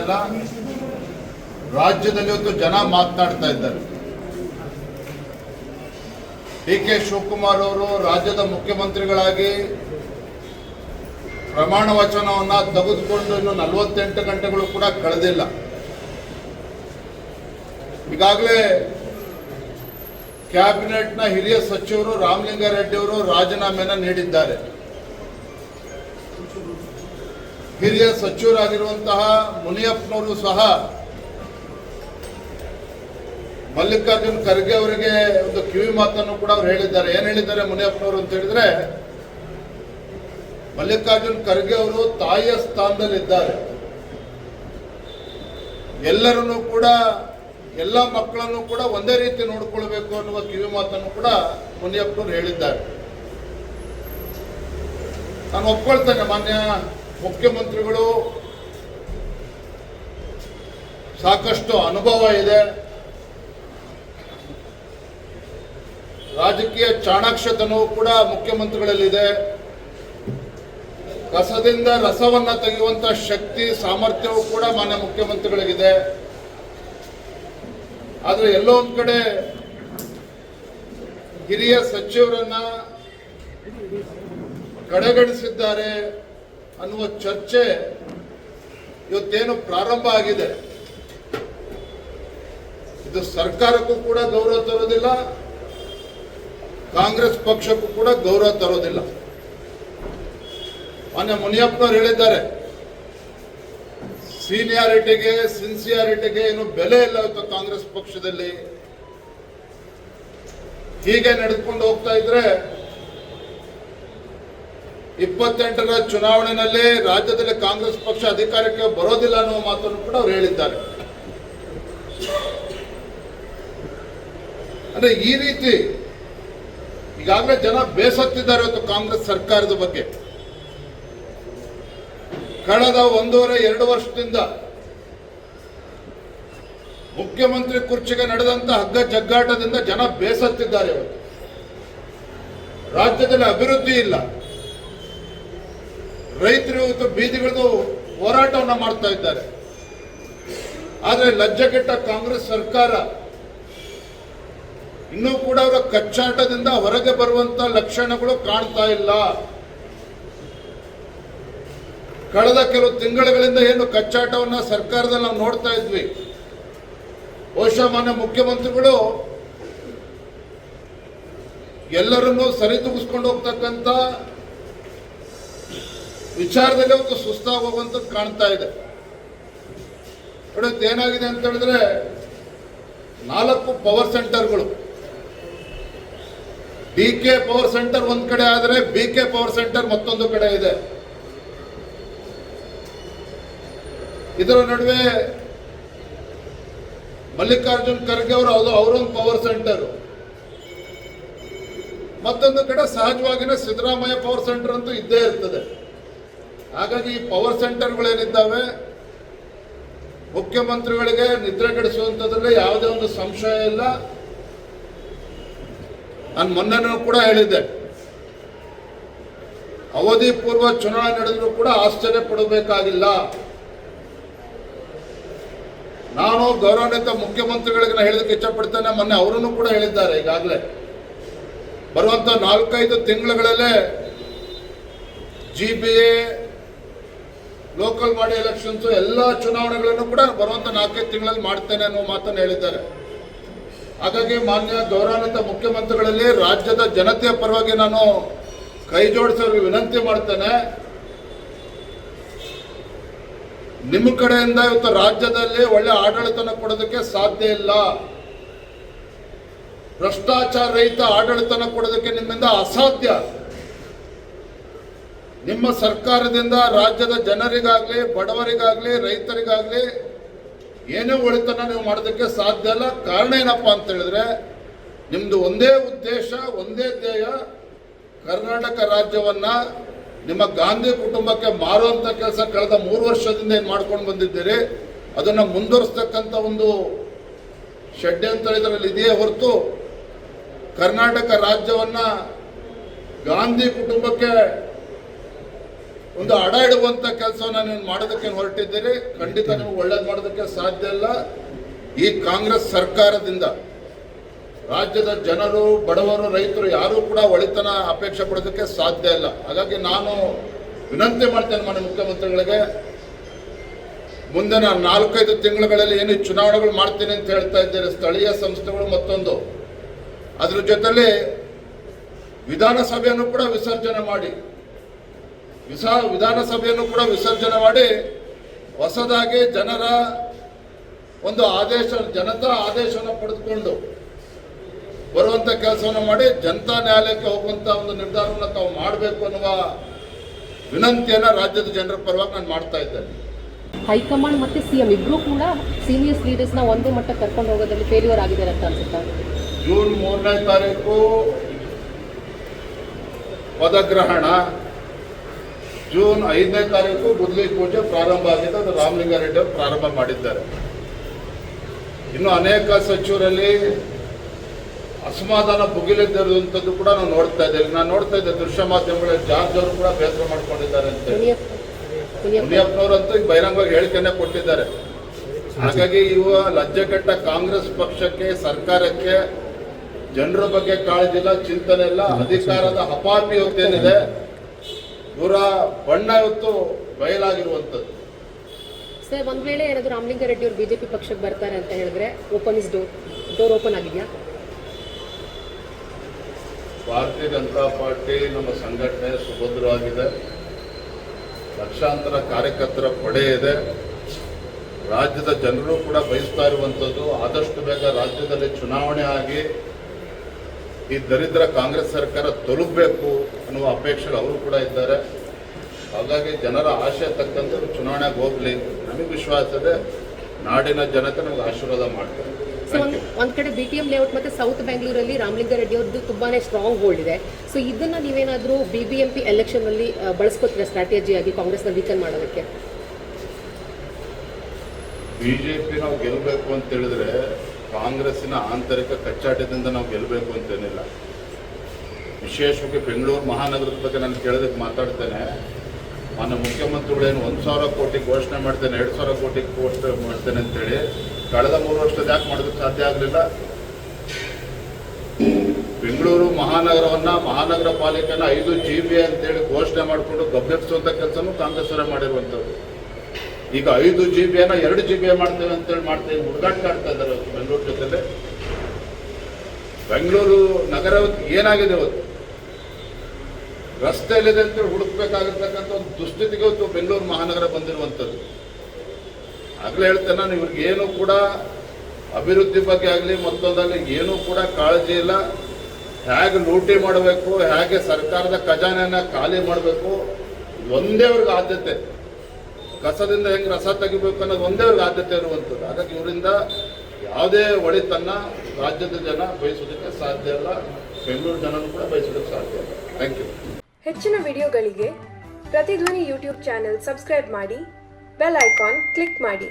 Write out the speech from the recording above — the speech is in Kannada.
ಅಲ್ಲ, ರಾಜ್ಯದಲ್ಲಿ ಇವತ್ತು ಜನ ಮಾತನಾಡ್ತಾ ಇದ್ದಾರೆ. ಡಿ.ಕೆ. ಶಿವಕುಮಾರ್ ಅವರು ರಾಜ್ಯದ ಮುಖ್ಯಮಂತ್ರಿಗಳಾಗಿ ಪ್ರಮಾಣ ವಚನವನ್ನು ತೆಗೆದುಕೊಂಡು ಇನ್ನು 48 ಗಂಟೆಗಳು ಕೂಡ ಕಳೆದಿಲ್ಲ. ಈಗಾಗಲೇ ಕ್ಯಾಬಿನೆಟ್ನ ಹಿರಿಯ ಸಚಿವರು ರಾಮಲಿಂಗಾರೆಡ್ಡಿ ಅವರು ರಾಜೀನಾಮೆಯನ್ನು ನೀಡಿದ್ದಾರೆ. ಹಿರಿಯ ಸಚಿವರಾಗಿರುವಂತಹ ಮುನಿಯಪ್ಪನವರು ಸಹ ಮಲ್ಲಿಕಾರ್ಜುನ್ ಖರ್ಗೆ ಅವರಿಗೆ ಒಂದು ಕಿವಿ ಮಾತನ್ನು ಕೂಡ ಅವ್ರು ಹೇಳಿದ್ದಾರೆ. ಏನು ಹೇಳಿದ್ದಾರೆ ಮುನಿಯಪ್ಪನವರು ಅಂತ ಹೇಳಿದ್ರೆ, ಮಲ್ಲಿಕಾರ್ಜುನ್ ಖರ್ಗೆ ಅವರು ತಾಯಿಯ ಸ್ಥಾನದಲ್ಲಿದ್ದಾರೆ, ಎಲ್ಲರನ್ನೂ ಕೂಡ ಎಲ್ಲ ಮಕ್ಕಳನ್ನು ಕೂಡ ಒಂದೇ ರೀತಿ ನೋಡಿಕೊಳ್ಬೇಕು ಅನ್ನುವ ಕಿವಿ ಮಾತನ್ನು ಕೂಡ ಮುನಿಯಪ್ಪನವರು ಹೇಳಿದ್ದಾರೆ. ನಾನು ಒಪ್ಕೊಳ್ತೇನೆ, ಮಾನ್ಯ ಮುಖ್ಯಮಂತ್ರಿಗಳು ಸಾಕಷ್ಟು ಅನುಭವ ಇದೆ, ರಾಜಕೀಯ ಚಾಣಾಕ್ಷತನವೂ ಕೂಡ ಮುಖ್ಯಮಂತ್ರಿಗಳಲ್ಲಿದೆ, ಕಸದಿಂದ ರಸವನ್ನ ತೆಗೆಯುವಂತ ಶಕ್ತಿ ಸಾಮರ್ಥ್ಯವೂ ಕೂಡ ಮಾನ್ಯ ಮುಖ್ಯಮಂತ್ರಿಗಳಿಗಿದೆ. ಆದರೆ ಎಲ್ಲೋ ಒಂದ್ ಕಡೆ ಹಿರಿಯ ಸಚಿವರನ್ನ ಕಡೆಗಣಿಸಿದ್ದಾರೆ ಅನ್ನುವ ಚರ್ಚೆ ಇವತ್ತೇನು ಪ್ರಾರಂಭ ಆಗಿದೆ, ಇದು ಸರ್ಕಾರಕ್ಕೂ ಕೂಡ ಗೌರವ ತರೋದಿಲ್ಲ, ಕಾಂಗ್ರೆಸ್ ಪಕ್ಷಕ್ಕೂ ಕೂಡ ಗೌರವ ತರೋದಿಲ್ಲ. ಮಾನ್ಯ ಮುನಿಯಪ್ಪನವರು ಹೇಳಿದ್ದಾರೆ, ಸೀನಿಯಾರಿಟಿಗೆ ಸಿನ್ಸಿಯಾರಿಟಿಗೆ ಏನು ಬೆಲೆ ಇಲ್ಲ ಇವತ್ತು ಕಾಂಗ್ರೆಸ್ ಪಕ್ಷದಲ್ಲಿ. ಹೀಗೆ ನಡೆದುಕೊಂಡು ಹೋಗ್ತಾ ಇದ್ರೆ 28ರ ಚುನಾವಣೆಯಲ್ಲಿ ರಾಜ್ಯದಲ್ಲಿ ಕಾಂಗ್ರೆಸ್ ಪಕ್ಷ ಅಧಿಕಾರಕ್ಕೆ ಬರೋದಿಲ್ಲ ಅನ್ನುವ ಮಾತನ್ನು ಕೂಡ ಅವರು ಹೇಳಿದ್ದಾರೆ. ಅಂದ್ರೆ ಈ ರೀತಿ ಈಗಾಗಲೇ ಜನ ಬೇಸತ್ತಿದ್ದಾರೆ ಇವತ್ತು ಕಾಂಗ್ರೆಸ್ ಸರ್ಕಾರದ ಬಗ್ಗೆ. ಕಳೆದ 1.5-2 ವರ್ಷದಿಂದ ಮುಖ್ಯಮಂತ್ರಿ ಕುರ್ಚಿಗೆ ನಡೆದಂತ ಹಗ್ಗ ಜಗ್ಗಾಟದಿಂದ ಜನ ಬೇಸತ್ತಿದ್ದಾರೆ. ಇವತ್ತು ರಾಜ್ಯದಲ್ಲಿ ಅಭಿವೃದ್ಧಿ ಇಲ್ಲ, ರೈತರು ಇವತ್ತು ಬೀದಿಗಿಳಿದು ಹೋರಾಟವನ್ನು ಮಾಡ್ತಾ ಇದ್ದಾರೆ. ಆದರೆ ಲಜ್ಜೆಗೆಟ್ಟ ಕಾಂಗ್ರೆಸ್ ಸರ್ಕಾರ ಇನ್ನೂ ಕೂಡ ಅವರ ಕಚ್ಚಾಟದಿಂದ ಹೊರಗೆ ಬರುವಂತ ಲಕ್ಷಣಗಳು ಕಾಣ್ತಾ ಇಲ್ಲ. ಕಳೆದ ಕೆಲವು ತಿಂಗಳುಗಳಿಂದ ಏನು ಕಚ್ಚಾಟವನ್ನ ಸರ್ಕಾರದಲ್ಲಿ ನಾವು ನೋಡ್ತಾ ಇದ್ವಿ, ಬಹುಶಃ ಮಾನ್ಯ ಮುಖ್ಯಮಂತ್ರಿಗಳು ಎಲ್ಲರನ್ನೂ ಸರಿದೂಗಿಸ್ಕೊಂಡು ಹೋಗ್ತಕ್ಕಂಥ ವಿಚಾರದಲ್ಲಿ ಒಂದು ಸುಸ್ತಾಗಿ ಹೋಗುವಂಥದ್ದು ಕಾಣ್ತಾ ಇದೆ. ಇವತ್ತು ಏನಾಗಿದೆ ಅಂತ ಹೇಳಿದ್ರೆ 4 ಪವರ್ ಸೆಂಟರ್ಗಳು, ಡಿ.ಕೆ. ಪವರ್ ಸೆಂಟರ್ ಒಂದ್ ಕಡೆ ಆದರೆ ಬಿ.ಕೆ. ಪವರ್ ಸೆಂಟರ್ ಮತ್ತೊಂದು ಕಡೆ ಇದೆ. ಇದರ ನಡುವೆ ಮಲ್ಲಿಕಾರ್ಜುನ್ ಖರ್ಗೆ ಅವರು ಅವರೊಂದು ಪವರ್ ಸೆಂಟರ್, ಮತ್ತೊಂದು ಕಡೆ ಸಹಜವಾಗಿನೇ ಸಿದ್ದರಾಮಯ್ಯ ಪವರ್ ಸೆಂಟರ್ ಅಂತೂ ಇದ್ದೇ ಇರ್ತದೆ. ಹಾಗಾಗಿ ಈ ಪವರ್ ಸೆಂಟರ್ಗಳೇನಿದ್ದಾವೆ ಮುಖ್ಯಮಂತ್ರಿಗಳಿಗೆ ನಿದ್ರೆಗೆಡಿಸುವಂಥದ್ರಲ್ಲಿ ಯಾವುದೇ ಒಂದು ಸಂಶಯ ಇಲ್ಲ. ನಾನು ಮೊನ್ನೆನೂ ಕೂಡ ಹೇಳಿದ್ದೆ, ಅವಧಿ ಪೂರ್ವ ಚುನಾವಣೆ ನಡೆದರೂ ಕೂಡ ಆಶ್ಚರ್ಯ ಪಡಬೇಕಾಗಿಲ್ಲ. ನಾನು ಗೌರವಾನ್ವಿತ ಮುಖ್ಯಮಂತ್ರಿಗಳಿಗೆ ಹೇಳೋದಕ್ಕೆ ಇಚ್ಛಪಡ್ತೇನೆ, ಮೊನ್ನೆ ಅವರನ್ನು ಕೂಡ ಹೇಳಿದ್ದಾರೆ. ಈಗಾಗಲೇ ಬರುವಂತ 4-5 ತಿಂಗಳುಗಳಲ್ಲೇ GBA, ಲೋಕಲ್ ಬಾಡಿ ಎಲೆಕ್ಷನ್ಸ್ ಎಲ್ಲ ಚುನಾವಣೆಗಳನ್ನು ಕೂಡ ಬರುವಂತ 4-5 ತಿಂಗಳಲ್ಲಿ ಮಾಡ್ತೇನೆ ಅನ್ನೋ ಮಾತನ್ನು ಹೇಳಿದ್ದಾರೆ. ಹಾಗಾಗಿ ಮಾನ್ಯ ಗೌರವಾನ್ವಿತ ಮುಖ್ಯಮಂತ್ರಿಗಳಲ್ಲಿ ರಾಜ್ಯದ ಜನತೆಯ ಪರವಾಗಿ ನಾನು ಕೈ ಜೋಡಿಸೋರಿಗೆ ವಿನಂತಿ ಮಾಡ್ತೇನೆ, ನಿಮ್ಮ ಕಡೆಯಿಂದ ಇವತ್ತು ರಾಜ್ಯದಲ್ಲಿ ಒಳ್ಳೆ ಆಡಳಿತನ ಕೊಡೋದಕ್ಕೆ ಸಾಧ್ಯ ಇಲ್ಲ. ಭ್ರಷ್ಟಾಚಾರ ರಹಿತ ಆಡಳಿತನ ಕೊಡೋದಕ್ಕೆ ನಿಮ್ಮಿಂದ ಅಸಾಧ್ಯ. ನಿಮ್ಮ ಸರ್ಕಾರದಿಂದ ರಾಜ್ಯದ ಜನರಿಗಾಗ್ಲಿ, ಬಡವರಿಗಾಗ್ಲಿ, ರೈತರಿಗಾಗ್ಲಿ ಏನೇ ಒಳಿತನ ನೀವು ಮಾಡೋದಕ್ಕೆ ಸಾಧ್ಯ ಇಲ್ಲ. ಕಾರಣ ಏನಪ್ಪಾ ಅಂತ ಹೇಳಿದ್ರೆ, ನಿಮ್ದು ಒಂದೇ ಉದ್ದೇಶ, ಒಂದೇ ಧ್ಯೇಯ, ಕರ್ನಾಟಕ ರಾಜ್ಯವನ್ನ ನಿಮ್ಮ ಗಾಂಧಿ ಕುಟುಂಬಕ್ಕೆ ಮಾರುವಂತ ಕೆಲಸ ಕಳೆದ 3 ವರ್ಷದಿಂದ ಏನು ಮಾಡ್ಕೊಂಡು ಬಂದಿದ್ದೀರಿ, ಅದನ್ನ ಮುಂದುವರಿಸ್ತಕ್ಕಂಥ ಒಂದು ಷಡ್ಯಂತ್ರ ಇದರಲ್ಲಿ ಇದೆಯೇ ಹೊರತು ಕರ್ನಾಟಕ ರಾಜ್ಯವನ್ನ ಗಾಂಧಿ ಕುಟುಂಬಕ್ಕೆ ಒಂದು ಅಡ ಇಡುವಂತ ಕೆಲಸವನ್ನ ನೀವು ಮಾಡೋದಕ್ಕೆ ಹೊರಟಿದ್ದೀರಿ. ಖಂಡಿತ ನೀವು ಒಳ್ಳೇದು ಮಾಡೋದಕ್ಕೆ ಸಾಧ್ಯ ಇಲ್ಲ. ಈ ಕಾಂಗ್ರೆಸ್ ಸರ್ಕಾರದಿಂದ ರಾಜ್ಯದ ಜನರು, ಬಡವರು, ರೈತರು ಯಾರೂ ಕೂಡ ಒಳಿತನ ಅಪೇಕ್ಷೆ ಪಡೋದಕ್ಕೆ ಸಾಧ್ಯ ಇಲ್ಲ. ಹಾಗಾಗಿ ನಾನು ವಿನಂತಿ ಮಾಡ್ತೇನೆ ಮಾನ್ಯ ಮುಖ್ಯಮಂತ್ರಿಗಳಿಗೆ, ಮುಂದಿನ 4-5 ತಿಂಗಳುಗಳಲ್ಲಿ ಏನು ಚುನಾವಣೆಗಳು ಮಾಡ್ತೀನಿ ಅಂತ ಹೇಳ್ತಾ ಇದ್ದಾರೆ, ಸ್ಥಳೀಯ ಸಂಸ್ಥೆಗಳು ಮತ್ತೊಂದು, ಅದ್ರ ಜೊತೆಲಿ ವಿಧಾನಸಭೆಯನ್ನು ಕೂಡ ವಿಸರ್ಜನೆ ಮಾಡಿ ಹೊಸದಾಗಿ ಜನರ ಒಂದು ಜನತಾ ಆದೇಶವನ್ನು ಪಡೆದುಕೊಂಡು ಬರುವಂತ ಕೆಲಸವನ್ನು ಮಾಡಿ ಜನತಾ ನ್ಯಾಯಾಲಯಕ್ಕೆ ಹೋಗುವಂತ ಒಂದು ನಿರ್ಧಾರವನ್ನು ತಾವು ಮಾಡಬೇಕು ಅನ್ನುವ ವಿನಂತಿಯನ್ನ ರಾಜ್ಯದ ಜನರ ಪರವಾಗಿ ನಾನು ಮಾಡ್ತಾ ಇದ್ದೇನೆ. ಹೈಕಮಾಂಡ್ ಮತ್ತೆ ಸಿಎಂ ಇಬ್ರು ಕೂಡ ಸೀನಿಯರ್ಸ್ ಲೀಡರ್ಸ್ನ ಒಂದೇ ಮಟ್ಟ ಕರ್ಕೊಂಡು ಹೋಗೋದ್ರಲ್ಲಿ ಫೇಲ್ಯೂರ್ ಆಗಿದ್ದಾರೆ ಅಂತ ಅನ್ಸುತ್ತಾ? ಜೂನ್ 3ನೇ ತಾರೀಕು ಪದಗ್ರಹಣ, ಜೂನ್ 5ನೇ ತಾರೀಕು ಗುದ್ಲಿ ಪೂಜೆ ಪ್ರಾರಂಭ ಆಗಿದೆ. ಅದು ರಾಮಲಿಂಗಾರೆಡ್ಡಿ ಅವರು ಪ್ರಾರಂಭ ಮಾಡಿದ್ದಾರೆ. ಇನ್ನು ಅನೇಕ ಸಚಿವರಲ್ಲಿ ಅಸಮಾಧಾನ ಭುಗಿಲಿದ್ದಿರುವಂಥದ್ದು ಕೂಡ ನಾವು ನೋಡ್ತಾ ಇದ್ದೇವೆ. ನಾನು ನೋಡ್ತಾ ಇದ್ದೆ ದೃಶ್ಯ ಮಾಧ್ಯಮಗಳಲ್ಲಿ ಜಾರ್ಜ್ ಅವರು ಕೂಡ ಬೇಸರ ಮಾಡ್ಕೊಂಡಿದ್ದಾರೆ ಅಂತ. ಮುನಿಯಪ್ಪನವರಂತೂ ಈಗ ಬಹಿರಂಗವಾಗಿ ಹೇಳಿಕೆಯನ್ನೇ ಕೊಟ್ಟಿದ್ದಾರೆ. ಹಾಗಾಗಿ ಇವ ಲಜ್ಜೆಗೆಟ್ಟ ಕಾಂಗ್ರೆಸ್ ಪಕ್ಷಕ್ಕೆ, ಸರ್ಕಾರಕ್ಕೆ ಜನರ ಬಗ್ಗೆ ಕಾಳಜಿ ಇಲ್ಲ, ಚಿಂತನೆ ಇಲ್ಲ. ಅಧಿಕಾರದ ಹಪಾಪಿ ಹೊತ್ತೇನಿದೆ, ಇವರ ಬಣ್ಣ ಇವತ್ತು ಬಯಲಾಗಿರುವಂಥದ್ದು. ಸರ್, ಒಂದ್ ವೇಳೆ ಏನಾದ್ರು ರಾಮಲಿಂಗಾರೆಡ್ಡಿ ಅವರು ಬಿಜೆಪಿ ಪಕ್ಷಕ್ಕೆ ಬರ್ತಾರೆ ಅಂತ ಹೇಳಿದ್ರೆ ಡೋರ್ ಓಪನ್ ಆಗಿದೆಯಾ? ಭಾರತೀಯ ಜನತಾ ಪಾರ್ಟಿ ನಮ್ಮ ಸಂಘಟನೆ ಸುಭದ್ರವಾಗಿದೆ. ಲಕ್ಷಾಂತರ ಕಾರ್ಯಕರ್ತರ ಪಡೆ ಇದೆ. ರಾಜ್ಯದ ಜನರು ಕೂಡ ಬಯಸ್ತಾ ಇರುವಂಥದ್ದು ಆದಷ್ಟು ಬೇಗ ರಾಜ್ಯದಲ್ಲಿ ಚುನಾವಣೆ ಆಗಿ ಈ ದರಿದ್ರ ಕಾಂಗ್ರೆಸ್ ಸರ್ಕಾರ ತೊಲಗಬೇಕು ಅನ್ನುವ ಅಪೇಕ್ಷೆಗಳು ಅವರು ಕೂಡ ಇದ್ದಾರೆ. ಹಾಗಾಗಿ ಜನರ ಆಶೆ ತಕ್ಕಂತೆ ಚುನಾವಣೆಗೆ ಹೋಗ್ಲಿ, ನಮಗೆ ವಿಶ್ವಾಸ ಇದೆ, ನಾಡಿನ ಜನತೆ ನಮಗೆ ಆಶೀರ್ವಾದ ಮಾಡ್ತಾರೆ. ಒಂದ್ ಕಡೆ BTM ಲೇಔಟ್ ಮತ್ತೆ ಸೌತ್ ಬೆಂಗಳೂರಲ್ಲಿ ರಾಮಲಿಂಗಾರೆಡ್ಡಿ ಅವ್ರದ್ದು ತುಂಬಾನೇ ಸ್ಟ್ರಾಂಗ್ ಹೋಲ್ಡ್ ಇದೆ. ಸೊ ಇದನ್ನ ನೀವೇನಾದ್ರೂ BBMP ಎಲೆಕ್ಷನ್ ಅಲ್ಲಿ ಬಳಸ್ಕೊತೀರಾ ಸ್ಟ್ರಾಟಜಿಯಾಗಿ ಕಾಂಗ್ರೆಸ್ನ ವೀಕನ್ ಮಾಡೋದಕ್ಕೆ? ಬಿಜೆಪಿ ನಾವು ಗೆಲ್ಲಬೇಕು ಅಂತ ಹೇಳಿದ್ರೆ ಕಾಂಗ್ರೆಸ್ಸಿನ ಆಂತರಿಕ ಕಚ್ಚಾಟದಿಂದ ನಾವು ಗೆಲ್ಲಬೇಕು ಅಂತೇನಿಲ್ಲ. ವಿಶೇಷವಾಗಿ ಬೆಂಗಳೂರು ಮಹಾನಗರದ ಬಗ್ಗೆ ನಾನು ಕೇಳೋದಕ್ಕೆ ಮಾತಾಡ್ತೇನೆ. ಮಾನ್ಯ ಮುಖ್ಯಮಂತ್ರಿಗಳೇನು 1,000 ಕೋಟಿ ಘೋಷಣೆ ಮಾಡ್ತೇನೆ, 2,000 ಕೋಟಿ ಘೋಷಣೆ ಮಾಡ್ತೇನೆ ಅಂತೇಳಿ ಕಳೆದ 3 ವರ್ಷದ ಯಾಕೆ ಮಾಡೋದಕ್ಕೆ ಸಾಧ್ಯ ಆಗಲಿಲ್ಲ? ಬೆಂಗಳೂರು ಮಹಾನಗರ ಪಾಲಿಕೆನ 5 GB ಅಂತೇಳಿ ಘೋಷಣೆ ಮಾಡಿಕೊಂಡು ಗಬ್ಬೆಬ್ಸುವಂಥ ಕೆಲಸನೂ ಕಾಂಗ್ರೆಸ್ ಅವರೇ ಮಾಡಿರುವಂಥದ್ದು. ಈಗ 5 GB 2 GB ಮಾಡ್ತೇವೆ ಅಂತೇಳಿ ಹುಡುಗಾಟ ಆಡ್ತಾ ಇದ್ದಾರೆ ಬೆಂಗಳೂರು ಜೊತೆಲೆ. ಬೆಂಗಳೂರು ನಗರ ಏನಾಗಿದೆ ಇವತ್ತು? ರಸ್ತೆಯಲ್ಲಿದೆ ಅಂತೇಳಿ ಹುಡುಕ್ಬೇಕಾಗಿರ್ತಕ್ಕಂಥ ಒಂದು ದುಸ್ಥಿತಿಗೆ ಇವತ್ತು ಬೆಂಗಳೂರು ಮಹಾನಗರ ಬಂದಿರುವಂಥದ್ದು. ಆಗಲೇ ಹೇಳ್ತೇನೆ ನಾನು, ಇವ್ರಿಗೆ ಏನೂ ಕೂಡ ಅಭಿವೃದ್ಧಿ ಬಗ್ಗೆ ಆಗಲಿ ಮತ್ತೊಂದಾಗಲಿ ಏನೂ ಕೂಡ ಕಾಳಜಿ ಇಲ್ಲ. ಹೇಗೆ ಲೂಟಿ ಮಾಡಬೇಕು, ಹೇಗೆ ಸರ್ಕಾರದ ಖಜಾನೆಯನ್ನು ಖಾಲಿ ಮಾಡಬೇಕು, ಒಂದೇ ಅವ್ರಿಗೆ ಆದ್ಯತೆ. ಕಸದಿಂದ ಹೆಂಗೆ ರಸ ತೆಗಿಬೇಕು ಅನ್ನೋದು ಒಂದೇ ಅವ್ರಿಗೆ ಆದ್ಯತೆ ಇರುವಂಥದ್ದು. ಹಾಗಾಗಿ ಇವರಿಂದ ಯಾವುದೇ ಒಳಿತನ್ನ ರಾಜ್ಯದ ಜನ ಬಯಸೋದಕ್ಕೆ ಸಾಧ್ಯ ಇಲ್ಲ, ಬೆಂಗಳೂರು ಜನನೂ ಕೂಡ ಬಯಸೋದಕ್ಕೆ ಸಾಧ್ಯ ಇಲ್ಲ. Thank you. ಹೆಚ್ಚಿನ ವಿಡಿಯೋಗಳಿಗೆ ಪ್ರತಿಧ್ವನಿ ಯೂಟ್ಯೂಬ್ ಚಾನೆಲ್ ಸಬ್ಸ್ಕ್ರೈಬ್ ಮಾಡಿ, ಬೆಲ್ ಐಕಾನ್ ಕ್ಲಿಕ್ ಮಾಡಿ.